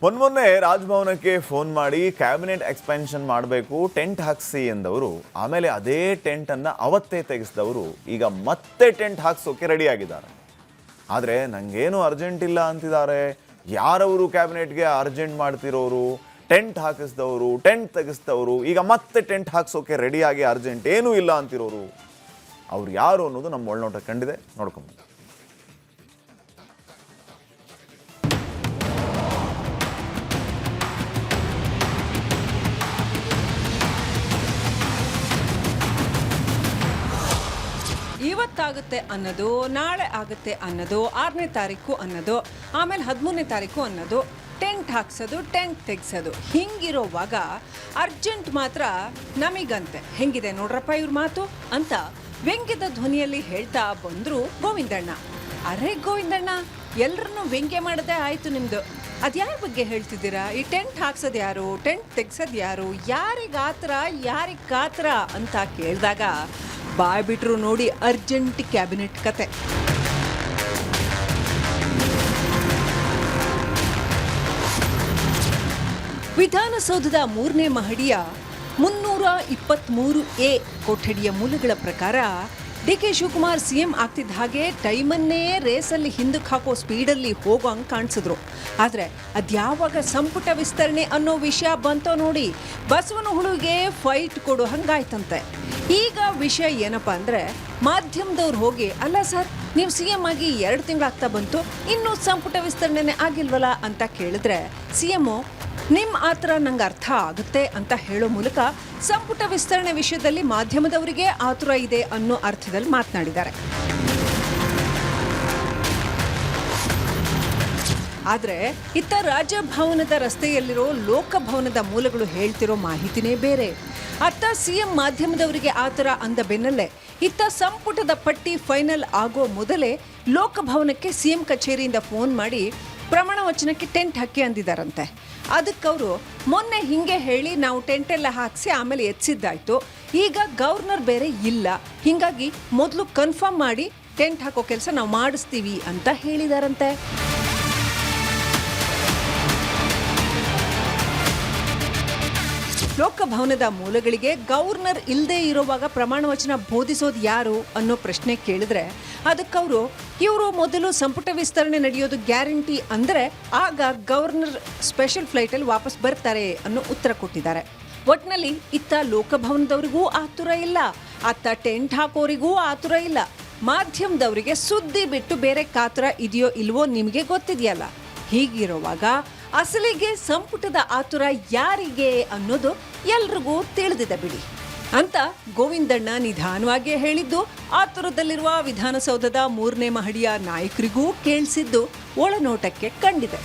ಮೊನ್ನೆ ರಾಜಭವನಕ್ಕೆ ಫೋನ್ ಮಾಡಿ cabinet expansion ಮಾಡಬೇಕು, ಟೆಂಟ್ ಹಾಕ್ಸಿ ಎಂದವರು ಆಮೇಲೆ ಅದೇ ಟೆಂಟ್ ಅನ್ನ ಅವತ್ತೇ ತೆಗೆಸಿದವರು ಈಗ ಮತ್ತೆ ಟೆಂಟ್ ಹಾಕ್ಸೋಕೆ ರೆಡಿ ಆಗಿದ್ದಾರೆ. ಆದರೆ ನಂಗೇನು ಅರ್ಜೆಂಟ್ ಇಲ್ಲ ಅಂತಿದ್ದಾರೆ. ಯಾರವರು ಕ್ಯಾಬಿನೆಟ್ಗೆ ಅರ್ಜೆಂಟ್ ಮಾಡ್ತಿರೋರು? ಟೆಂಟ್ ಹಾಕಿಸಿದವರು, ಟೆಂಟ್ ತೆಗೆಸಿದವರು ಈಗ ಮತ್ತೆ ಟೆಂಟ್ ಹಾಕ್ಸೋಕೆ ರೆಡಿಯಾಗಿ ಅರ್ಜೆಂಟ್ ಏನೂ ಇಲ್ಲ ಅಂತಿರೋರು ಅವ್ರು ಯಾರು ಅನ್ನೋದು ನಮ್ಮ ಒಳನೋಟ ಕಂಡಿದೆ. ನೋಡ್ಕೊಂಡು ಇವತ್ತಾಗುತ್ತೆ ಅನ್ನೋದು, ನಾಳೆ ಆಗುತ್ತೆ ಅನ್ನೋದು, 6ನೇ ತಾರೀಕು ಅನ್ನೋದು, ಆಮೇಲೆ 13ನೇ ತಾರೀಕು ಅನ್ನೋದು, ಟೆಂಟ್ ಹಾಕ್ಸೋದು, ಟೆಂಟ್ ತೆಗ್ಸೋದು. ಹಿಂಗಿರೋವಾಗ ಅರ್ಜೆಂಟ್ ಮಾತ್ರ ನಮಗಂತೆ. ಹೆಂಗಿದೆ ನೋಡ್ರಪ್ಪ ಇವ್ರ ಮಾತು ಅಂತ ವ್ಯಂಗ್ಯದ ಧ್ವನಿಯಲ್ಲಿ ಹೇಳ್ತಾ ಬಂದರು ಗೋವಿಂದಣ್ಣ. ಅರೆ ಗೋವಿಂದಣ್ಣ, ಎಲ್ಲರನ್ನೂ ವ್ಯಂಗ್ಯ ಮಾಡೋದೇ ಆಯಿತು ನಿಮ್ಮದು. ಅದ್ಯಾರ ಬಗ್ಗೆ ಹೇಳ್ತಿದ್ದೀರಾ? ಈ ಟೆಂಟ್ ಹಾಕ್ಸೋದು ಯಾರು, ಟೆಂಟ್ ತೆಗ್ಸೋದು ಯಾರು, ಯಾರಿಗೆ ಕಾತ್ರ ಅಂತ ಕೇಳಿದಾಗ ಬಾಯ್ ಬಿಟ್ರು ನೋಡಿ ಅರ್ಜೆಂಟ್ ಕ್ಯಾಬಿನೆಟ್ ಕತೆ. ವಿಧಾನಸೌಧದ 3ನೇ ಮಹಡಿಯ 323A ಕೊಠಡಿಯ ಮೂಲಗಳ ಪ್ರಕಾರ ಡಿ.ಕೆ. ಶಿವಕುಮಾರ್ ಸಿಎಂ ಆಗ್ತಿದ್ದ ಹಾಗೆ ಟೈಮನ್ನೇ ರೇಸಲ್ಲಿ ಹಿಂದಕ್ಕೆ ಹಾಕೋ ಸ್ಪೀಡಲ್ಲಿ ಹೋಗೋಂಗೆ ಕಾಣಿಸಿದ್ರು. ಆದರೆ ಅದ್ಯಾವಾಗ ಸಂಪುಟ ವಿಸ್ತರಣೆ ಅನ್ನೋ ವಿಷಯ ಬಂತೋ ನೋಡಿ ಬಸವನ ಹುಳುಗೆ ಫೈಟ್ ಕೊಡೋ ಹಂಗಾಯ್ತಂತೆ. ಈಗ ವಿಷಯ ಏನಪ್ಪ ಅಂದರೆ, ಮಾಧ್ಯಮದವ್ರು ಹೋಗಿ ಅಲ್ಲ ಸರ್, ನೀವು ಸಿಎಂ ಆಗಿ 2 ತಿಂಗಳಾಗ್ತಾ ಬಂತು, ಇನ್ನೂ ಸಂಪುಟ ವಿಸ್ತರಣೆನೇ ಆಗಿಲ್ವಲ್ಲ ಅಂತ ಕೇಳಿದ್ರೆ ಸಿಎಂಒ ನಿಮ್ಮ ಆತರ ನಂಗೆ ಅರ್ಥ ಆಗುತ್ತೆ ಅಂತ ಹೇಳೋ ಮೂಲಕ ಸಂಪುಟ ವಿಸ್ತರಣೆ ವಿಷಯದಲ್ಲಿ ಮಾಧ್ಯಮದವರಿಗೆ ಆತುರ ಇದೆ ಅನ್ನೋ ಅರ್ಥದಲ್ಲಿ ಮಾತನಾಡಿದ್ದಾರೆ. ಆದರೆ ಇತ್ತ ರಾಜಭವನದ ರಸ್ತೆಯಲ್ಲಿರೋ ಲೋಕಭವನದ ಮೂಲಗಳು ಹೇಳ್ತಿರೋ ಮಾಹಿತಿನೇ ಬೇರೆ. ಅತ್ತ ಸಿಎಂ ಮಾಧ್ಯಮದವರಿಗೆ ಆತರ ಅಂದ ಬೆನ್ನಲ್ಲೇ ಇತ್ತ ಸಂಪುಟದ ಪಟ್ಟಿ ಫೈನಲ್ ಆಗೋ ಮೊದಲೇ ಲೋಕಭವನಕ್ಕೆ ಸಿಎಂ ಕಚೇರಿಯಿಂದ ಫೋನ್ ಮಾಡಿ ಪ್ರಮಾಣ ವಚನಕ್ಕೆ ಟೆಂಟ್ ಹಾಕಿ ಅಂದಿದ್ದಾರಂತೆ. ಅದಕ್ಕವರು ಮೊನ್ನೆ ಹಿಂಗೆ ಹೇಳಿ ನಾವು ಟೆಂಟ್ ಎಲ್ಲ ಹಾಕಿಸಿ ಆಮೇಲೆ ಎತ್ಸಿದ್ದಾಯ್ತು, ಈಗ ಗವರ್ನರ್ ಬೇರೆ ಇಲ್ಲ, ಹೀಗಾಗಿ ಮೊದಲು ಕನ್ಫರ್ಮ್ ಮಾಡಿ ಟೆಂಟ್ ಹಾಕೋ ಕೆಲಸ ನಾವು ಮಾಡಿಸ್ತೀವಿ ಅಂತ ಹೇಳಿದಾರಂತೆ. ಲೋಕಭವನದ ಮೂಲಗಳಿಗೆ ಗವರ್ನರ್ ಇಲ್ಲದೆ ಇರುವಾಗ ಪ್ರಮಾಣ ವಚನ ಬೋಧಿಸೋದು ಯಾರು ಅನ್ನೋ ಪ್ರಶ್ನೆ ಕೇಳಿದ್ರೆ ಅದಕ್ಕವರು ಇವರು ಮೊದಲು ಸಂಪುಟ ವಿಸ್ತರಣೆ ನಡೆಯೋದು ಗ್ಯಾರಂಟಿ ಅಂದರೆ ಆಗ ಗವರ್ನರ್ ಸ್ಪೆಷಲ್ ಫ್ಲೈಟಲ್ಲಿ ವಾಪಸ್ ಬರ್ತಾರೆ ಅನ್ನೋ ಉತ್ತರ ಕೊಟ್ಟಿದ್ದಾರೆ. ಒಟ್ನಲ್ಲಿ ಇತ್ತ ಲೋಕಭವನದವರಿಗೂ ಆತುರ ಇಲ್ಲ, ಅತ್ತ ಟೆಂಟ್ ಹಾಕೋರಿಗೂ ಆತುರ ಇಲ್ಲ. ಮಾಧ್ಯಮದವರಿಗೆ ಸುದ್ದಿ ಬಿಟ್ಟು ಬೇರೆ ಕಾತರ ಇದೆಯೋ ಇಲ್ವೋ ನಿಮಗೆ ಗೊತ್ತಿದೆಯಲ್ಲ. ಹೀಗಿರುವಾಗ ಅಸಲಿಗೆ ಸಂಪುಟದ ಆತುರ ಯಾರಿಗೆ ಅನ್ನೋದು ಎಲ್ರಿಗೂ ತಿಳಿದಿದೆ ಬಿಡಿ ಅಂತ ಗೋವಿಂದಣ್ಣ ನಿಧಾನವಾಗಿ ಹೇಳಿದ್ದು ಆತುರದಲ್ಲಿರುವ ವಿಧಾನಸೌಧದ 3ನೇ ಮಹಡಿಯ ನಾಯಕರಿಗೂ ಕೇಳಿಸಿದ್ದು ಒಳನೋಟಕ್ಕೆ ಕಂಡಿದೆ.